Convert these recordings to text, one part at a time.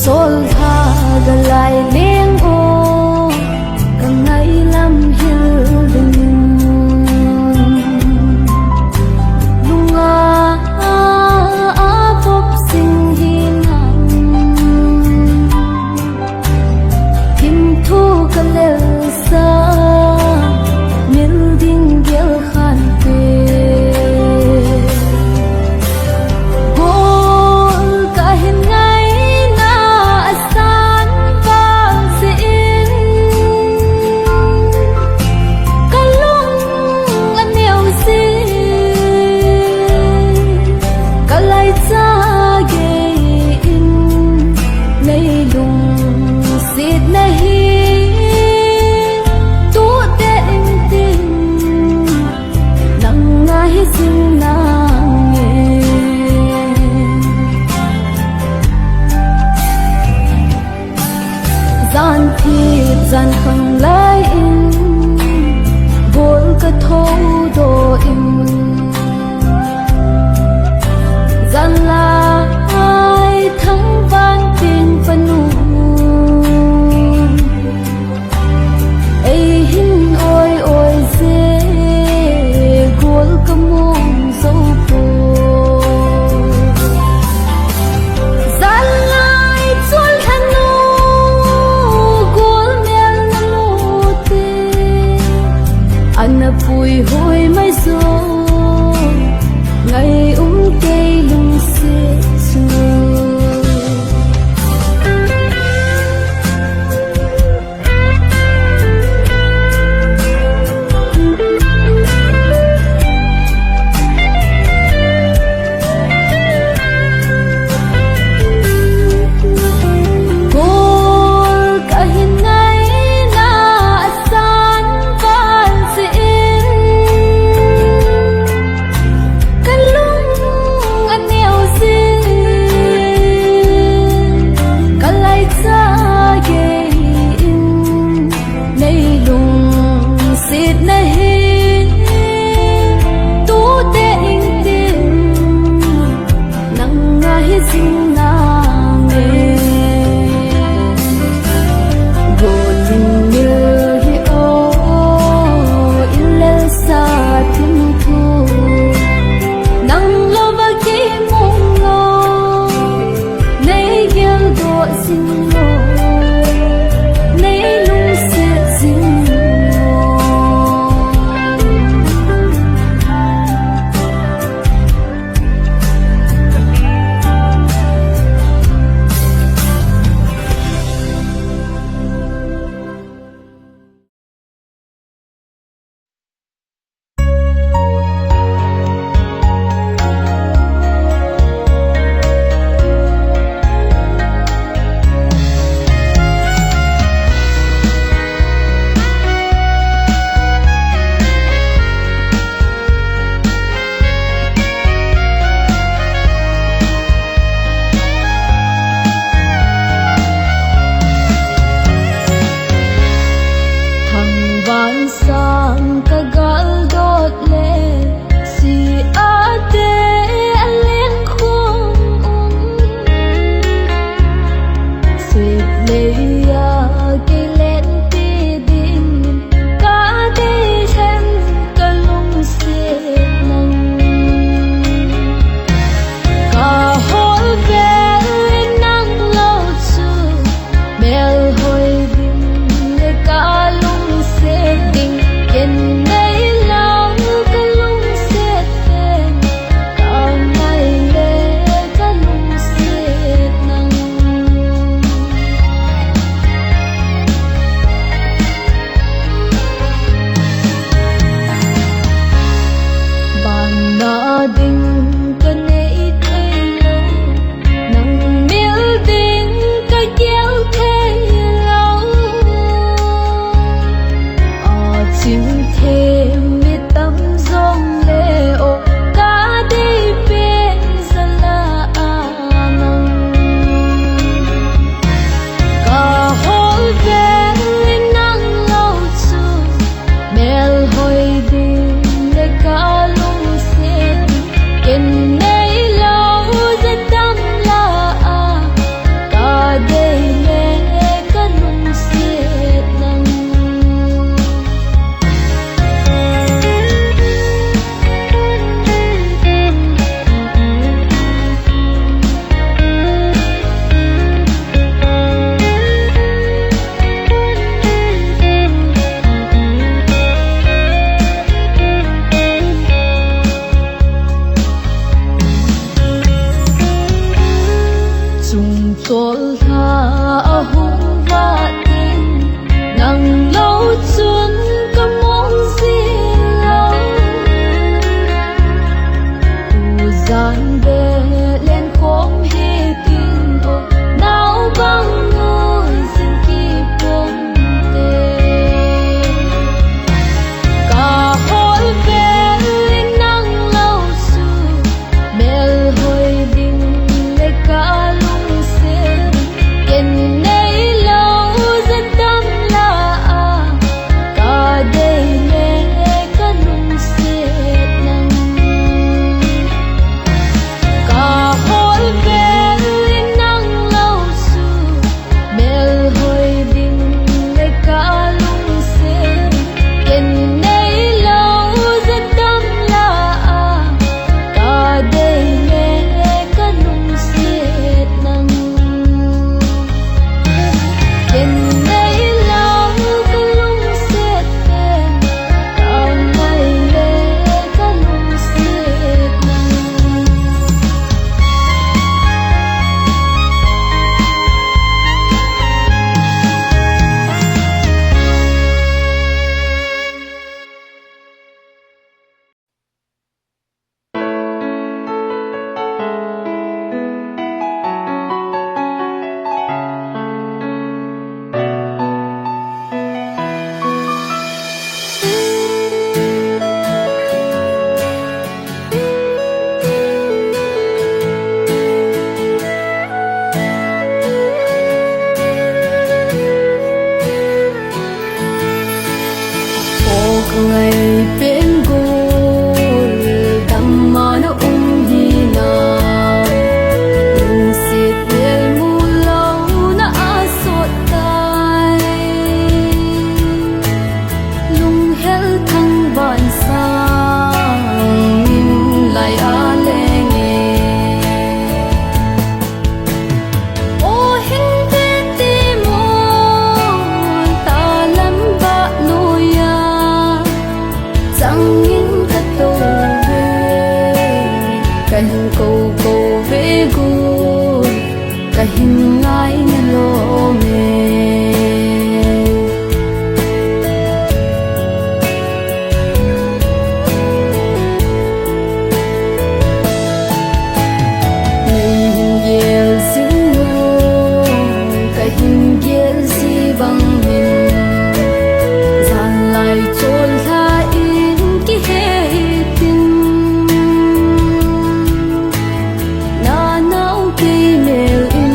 sol tha ga lai leng o ka ngai lam hil ding lunga a pop sing hi nang kim thu ka lel sa mil ding gel khan pe gian khăng lai in bol ka thâu do in gian lai thăng van tin panu ei hin oi oi se gol ka mong zo po gian lai chul thanu anh vui hồi mai zo ngày cây lung xe bol tha hung va tin nang lo chun ka mong zin lo u zan be len khom he tin o nao bang ngồi xin ki pom te ka hol ve nang lo su mel hoi ding le ka lung se ken nei lo zan dam la ka dei le ka lung se nang ka hol ve nang lo su mel hoi ding le ka lung se ken nei lo zan dam la ka dei le ka lung se nang ken nei lo ka lung se te ka ngai le ka lung se nang ngày bên gối đắm mà nó đi nào đừng xiết về mù lâu nó sốt tai lung hel thăng bàn sang nhìn lại lệ nghe ô hình tên tim môn ta lắm bạ nuôi chẳng những thật tô về cái hình cầu cầu về gùi cái hình ngái nhân lô mê mình hình dìa dính ngô cái hình dìa gì bằng mình dàn lại trốn tha na nau ki mel in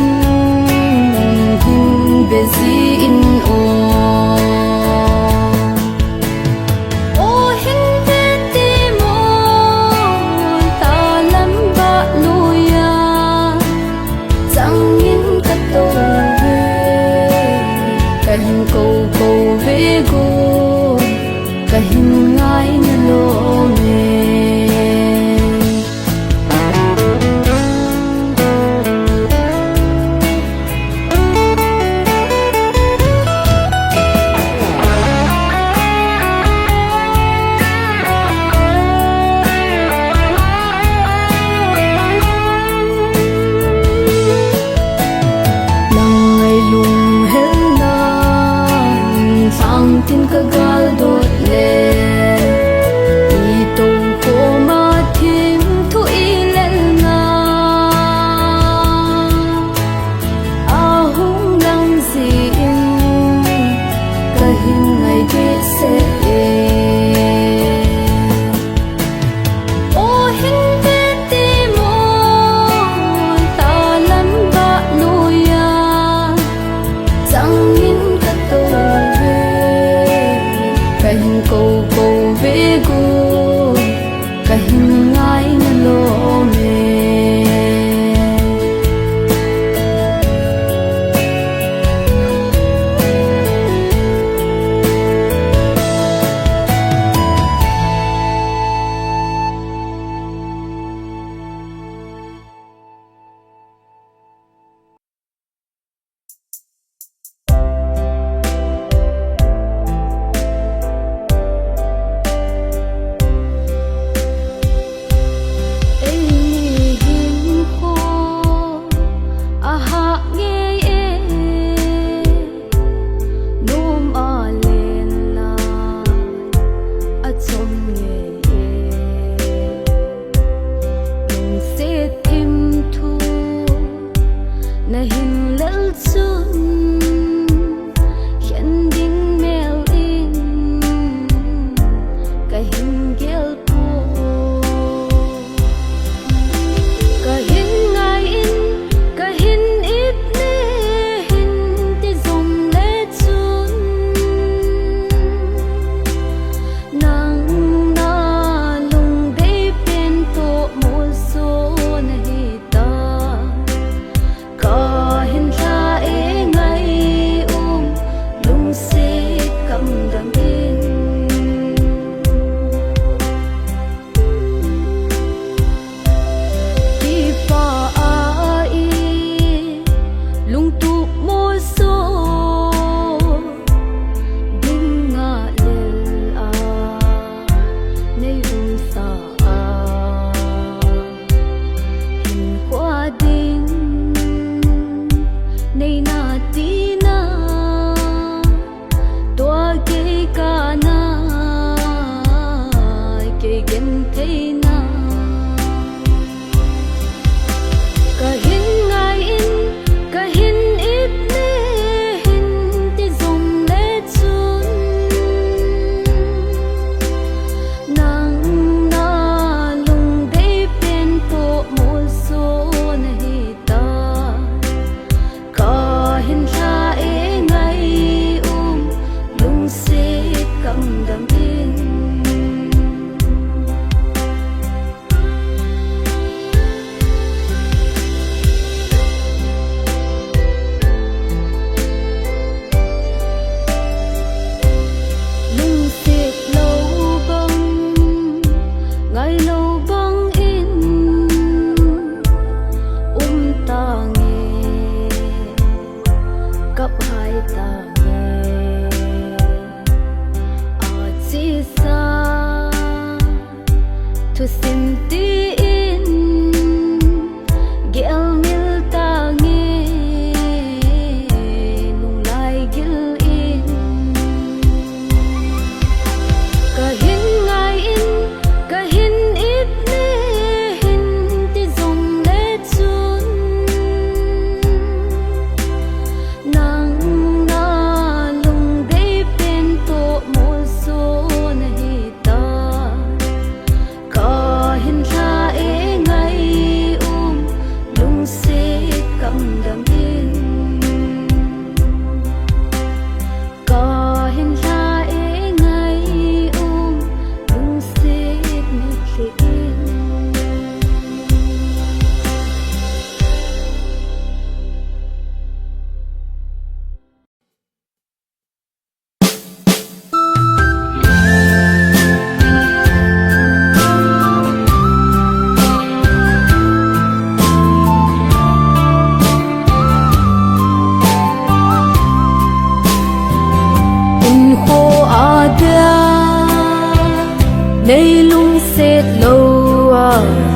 xếp lâu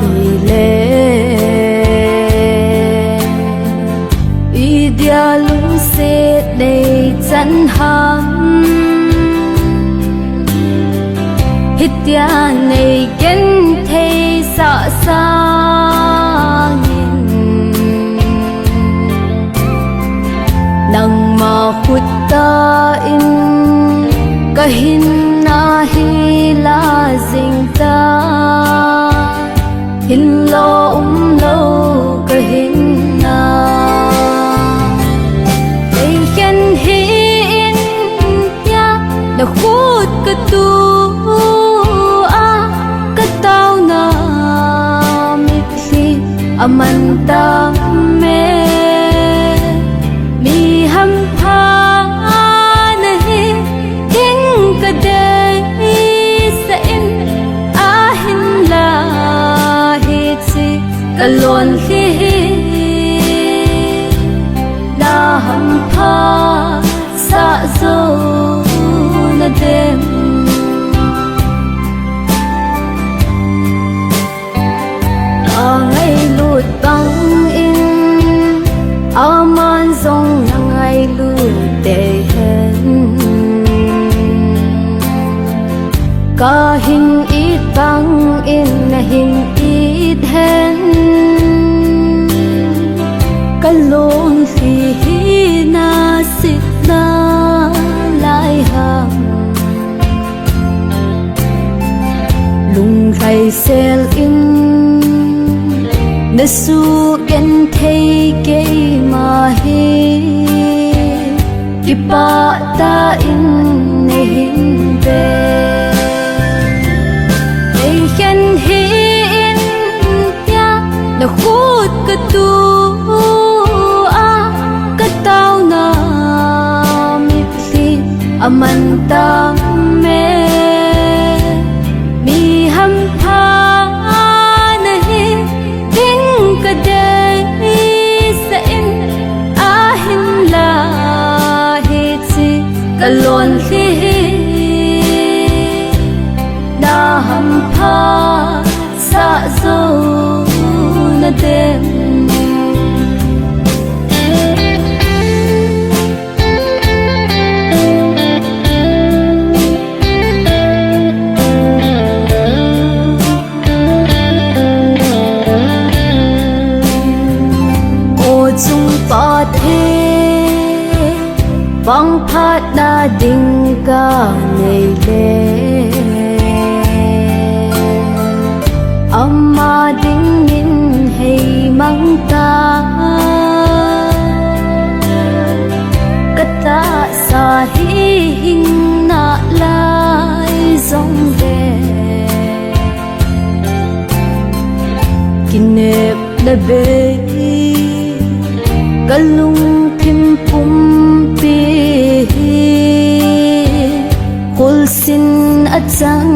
thì lên ý dia lung xếp đầy chân hàm hít dia này kiến thấy sợ xa nhìn nang ma khut ta in kahin na hi la ding ta hin lo lo kahin na ai khen hi in ya na khut ka tu a ka tao na mi khi aman ta me mi ham pha kalon khi na ham pha sa zo na dem ngày lụt băng in aman zong na ngày lụt để hen ka hin ít băng in na hin ít hen kalon khi na sit na lai hang lung khai sel in na su gen thei ke ma hi ipa ta in ne hin ve ei khen hi in ya na khut ka tu aman ta me mi ham pha nahi ding ka dei sa in a hin la hi chi kalon khi na ham pha sa zo na dem bang phat na ding ka nei le amma ding in hei mang ta kata sa hi hin na lai zong ve kinep na be kalung kim pum kul sin at sang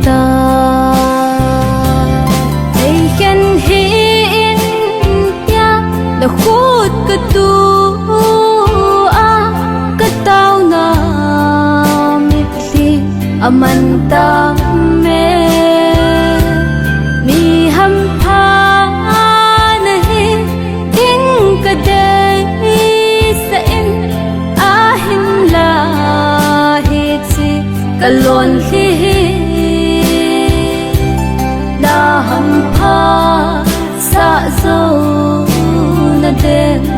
ta ai khen hi in ya na khut ka tu a ka tao na mi khi aman ta me mi ham pha nahi ding ka dei sa in a hin la kalon khi na ham pha sa zo na dem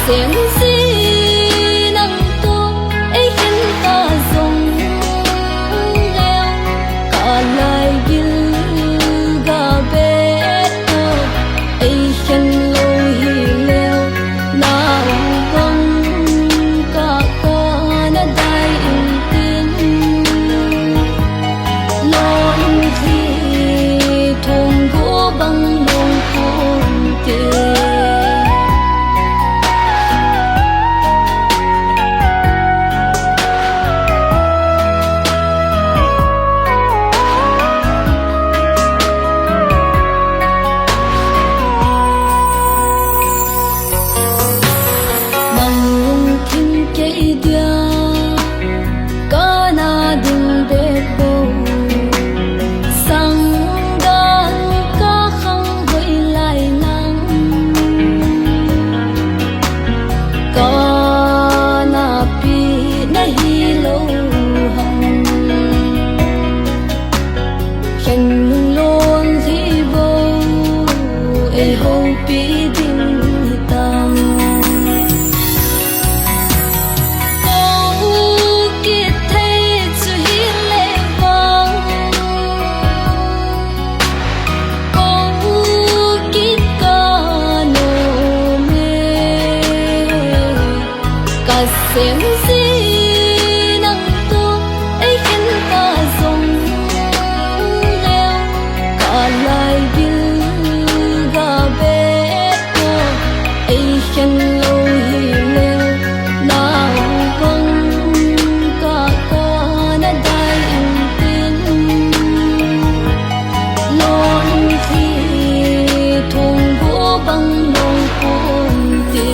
xem gì nắng to ấy khiến ta rong leo cả lại gil ga bé ấy khiến lối leo nào vắng cả na dai in tin lon khi thong go băng lông khôn tiền xem gì nắng to ấy khiến ta rong leo cả lại gil ga bé ấy khiến lối leo nào vắng cả na dai in tin lon khi thong go băng lông khôn tiền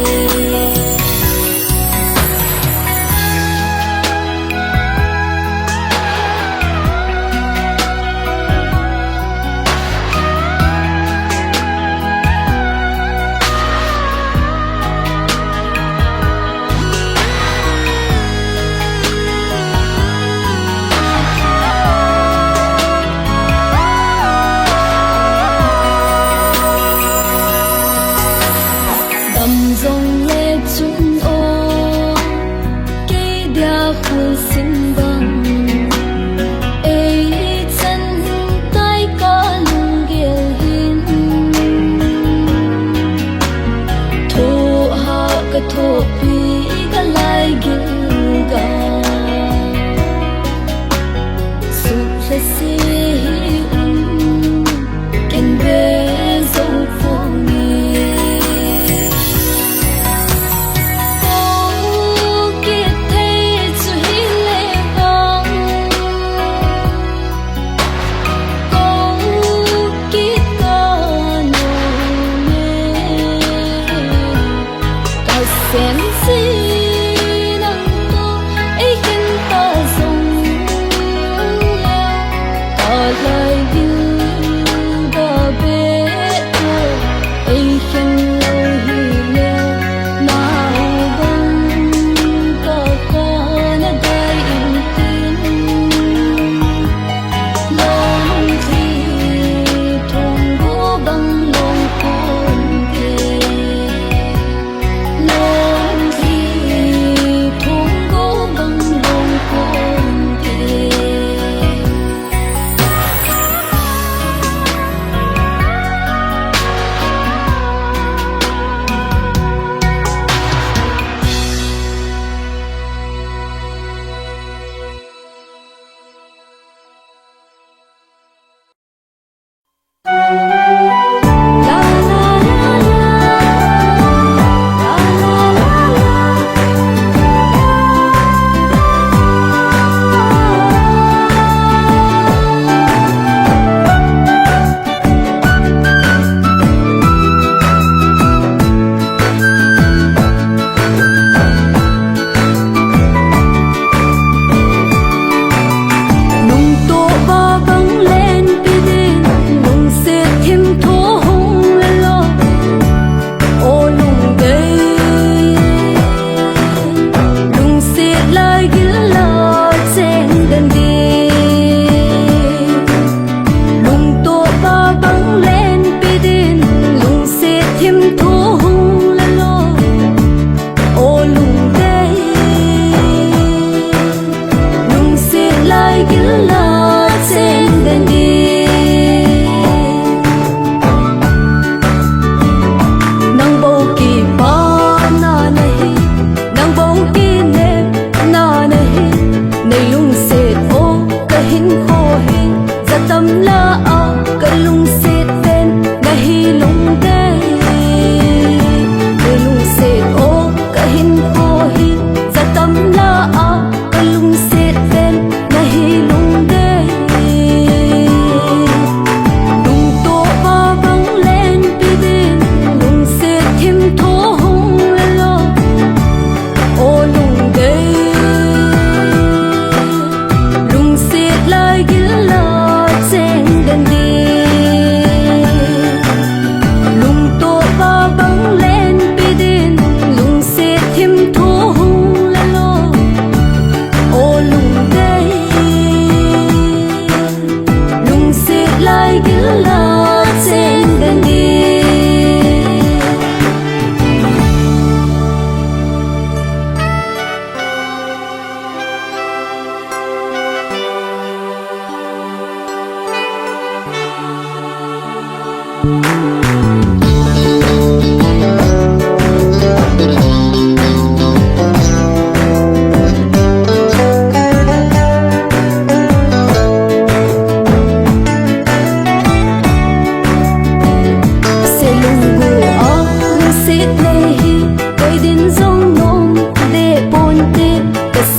dòng lệ chun ô cây đa khul sinh bằng ấy chân tay ca lung ghel hin thô ha ka thô pi ka lai gil ga sụp le si ken be dấu phong xem gì nắng to ấy khiến ta rong leo cả lại gil ga bé ấy khiến lối leo nào vắng cả na dai in tin lon khi thong go băng lông khôn tiền lon khi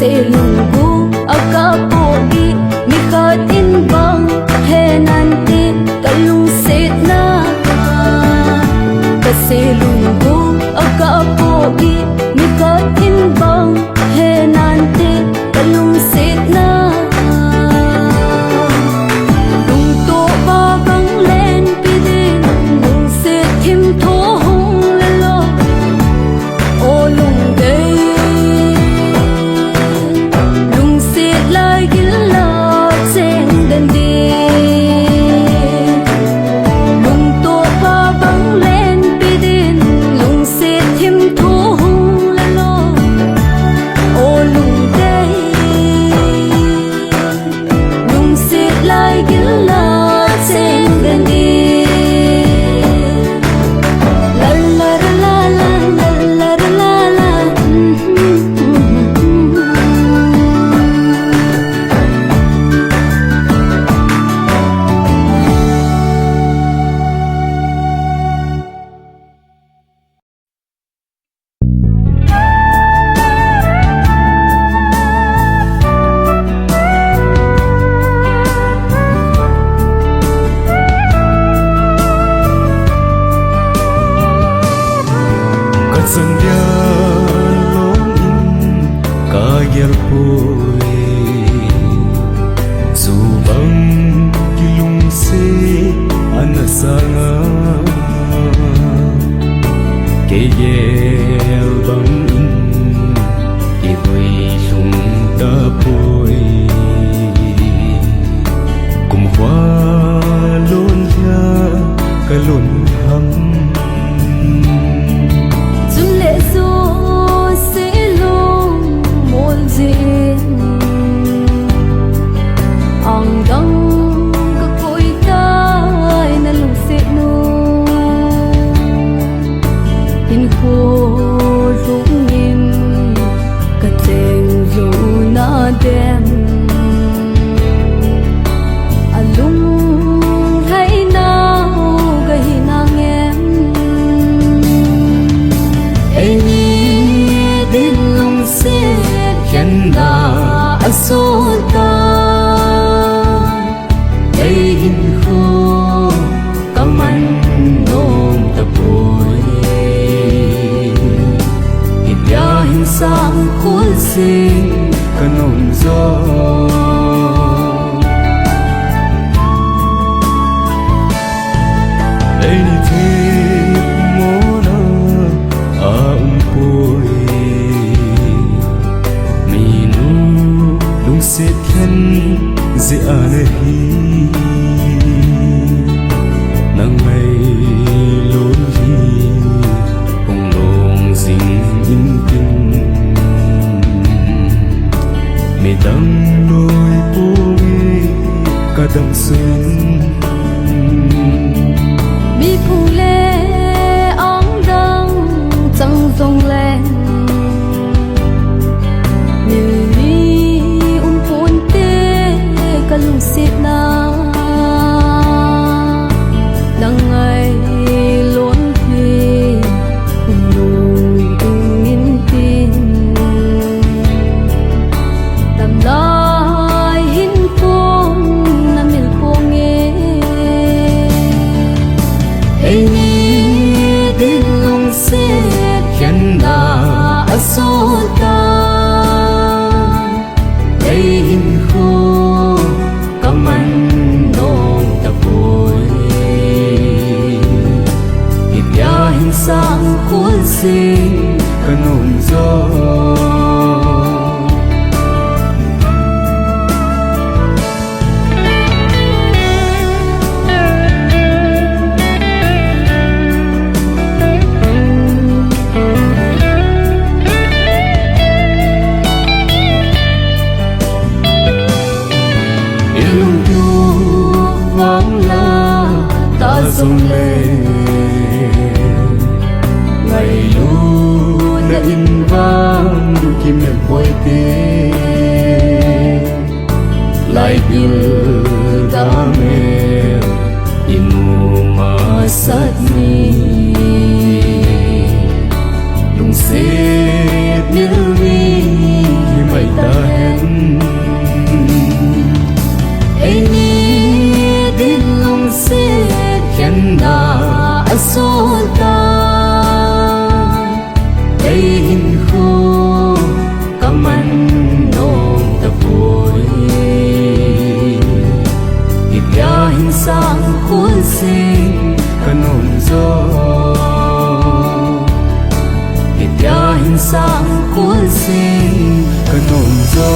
selunggu akapogi mikatin bang henanti kalung setna kaselunggu akapogi mikatin bang henanti kalung setna lung to bagang len pidin lung set him tho hong lelo o lung gay lung set lai gilla cheng dan di lung to bagang len pidin lung set him tho hong lelo o lung gay lung set lai gilla cheng dan di la la la la la la la la sang khôn sinh kanom gió đây ni thế mona koi minu lung se khen ze anahi nang mai lối hi hong long ding in tin me dang lối pui kadang sun mi phu le ong dang chẳng dong lên mi phun te kalung sit na nang ai lon thi nung tung in tin tam lai hin phong na mil phong e hey ni din lung se khen na asota hey hin khu kaman nong tapoi hipya hin sang khôn sinh kanom gió sông lên ngày lu đã in vang kim em quay tê lại đưa ta mê inu mà sát ni lung xếp nhớ mi mày ta đây hình khô cầm ăn nôm tập vui hiệp ya hình sang khuôn sinh cần hồn gió hiệp ya hình sang khuôn sinh cần hồn gió.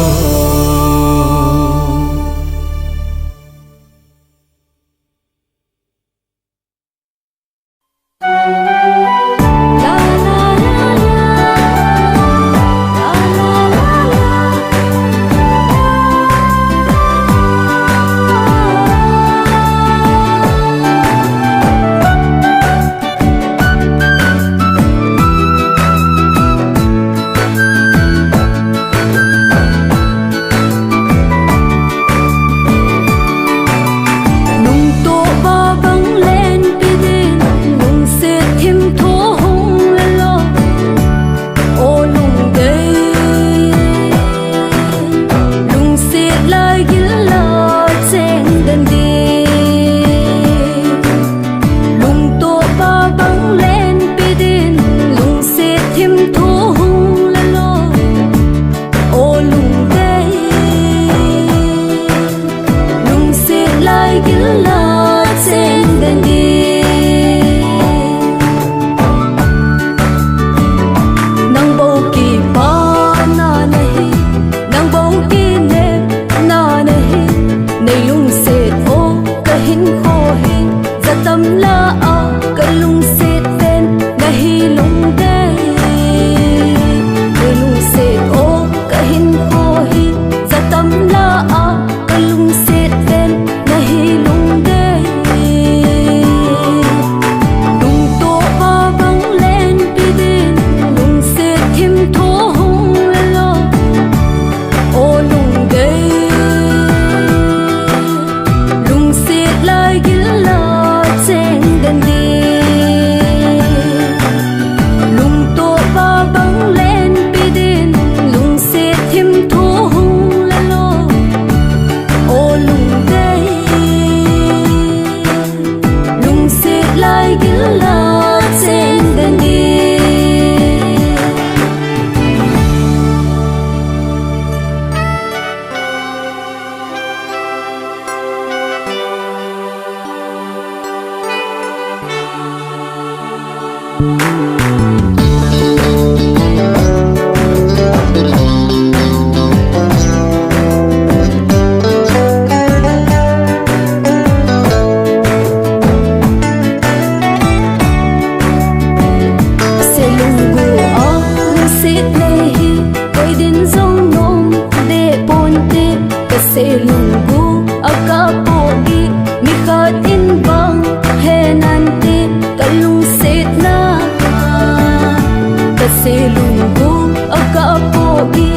Selunggu aga pogi